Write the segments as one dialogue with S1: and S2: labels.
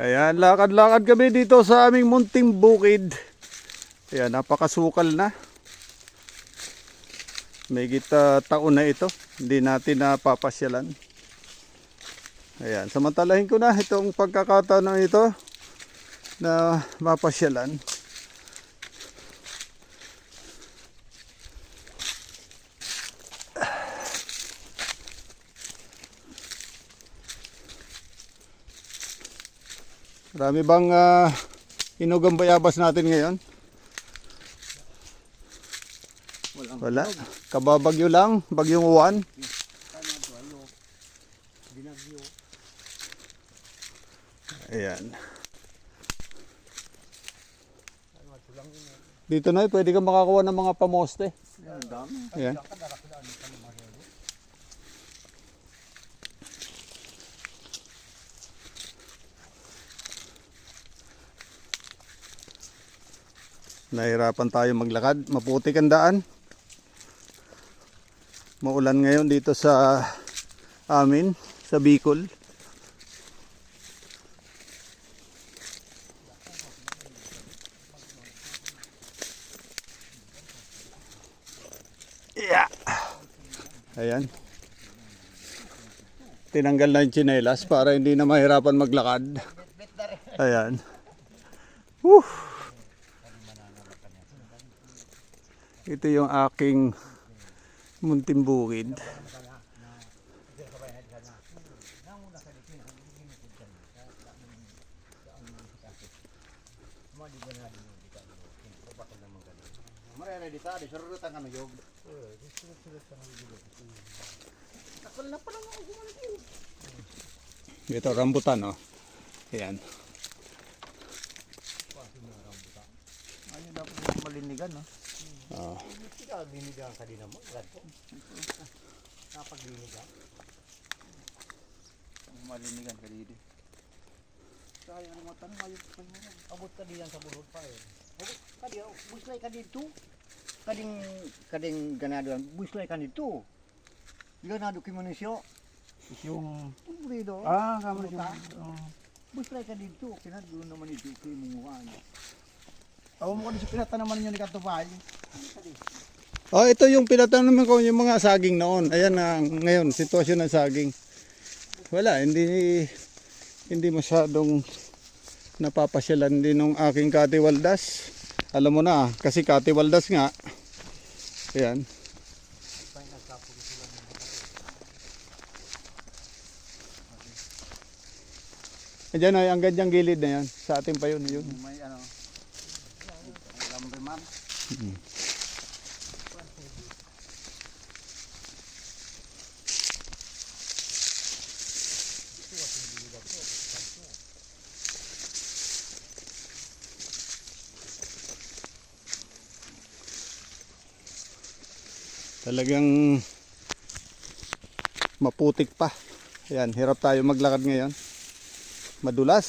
S1: Ayan, lakad-lakad kami dito sa aming munting bukid. Ayan, napakasukal na. May taon na ito. Hindi natin napapasyalan. Ayan, samantalahin ko na itong pagkakataon na ito na mapasyalan. Marami bang inugang bayabas natin ngayon? Wala. Kababagyo lang, bagyong uwan. Ayan. Dito na pwede kang makakuha ng mga pamoste. Ayan. Nahirapan tayo maglakad, maputik ang daan. Maulan ngayon dito sa amin, sa Bicol. Yeah. Ayan. Tinanggal na yung tsinelas para hindi na mahirapan maglakad. Ayan. Woo. Ito yung aking munting bukid. Ito rambutan, oh. Ayan.
S2: Ayun dapat malinigan, no?
S1: Oh.
S2: Malinigan ka din mo, radto. Napaglinigan. Malinigan ka din. Kaya ano matan ayos pa mo. Abot ka diyan sa bulod pa eh. Abot ka diyan, buslay ka dito. Kading ganado, buslay ka dito. Ganado ki manisyo. Yung pumrido.
S3: Kamar siya.
S2: Buslay ka dito, kinadlo naman ito ki munguan.
S3: Aw mo ko sa pinatanaman niyo ni Katupay.
S1: Oh, ito yung pinatanaman ko yung mga saging noon. Ayan na ngayon, sitwasyon ng saging. Wala, hindi masyadong napapasyalan din ng aking katiwaldas. Alam mo na, kasi katiwaldas nga. Ayan. Ayan ay ang ganyang gilid na yan. Sa atin pa yun.
S2: May ano, lamberman.
S1: Talagang maputik pa. Ayan, hirap tayo maglakad ngayon. Madulas.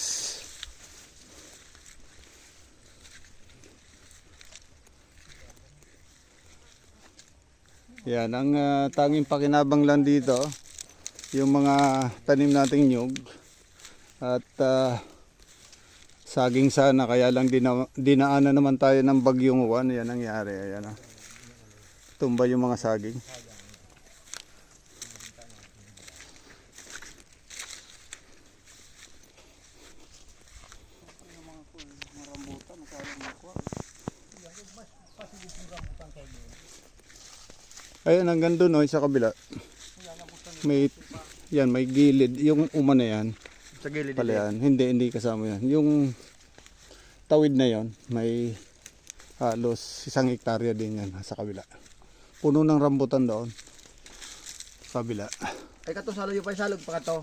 S1: Yan, ang tanging pakinabang lang dito, yung mga tanim nating nyug at saging sana, kaya lang dinaanan naman tayo ng bagyong uwan. Yan nangyari. Ayan, tumba yung mga saging. Ayun, hanggang doon sa kabila. May gilid. Yung uma na yan.
S2: Sa gilid
S1: Pala yan. Hindi kasama yan. Yung tawid na yan, may halos 1 hektarya din yan sa kabila. Puno ng rambutan doon. Kabila.
S2: Ay katong saloyo pa salog pa kato.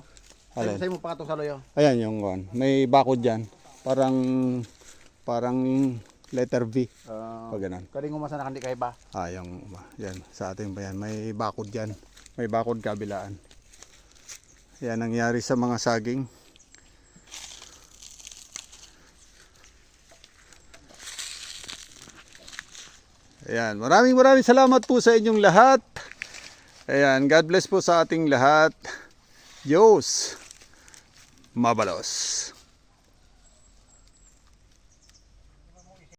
S1: Alin?
S2: Say mo pa katong saloyo.
S1: Ayan yung one. May bakod dyan. Parang letter V. Pag ganun.
S2: Kading umasa na kandi kay ba?
S1: Yan. Sa ating ba yan. May bakod dyan. May bakod kabilaan. Yan nangyari sa mga saging. Ayan. Maraming salamat po sa inyong lahat. Ayan. God bless po sa ating lahat. Diyos mabalos.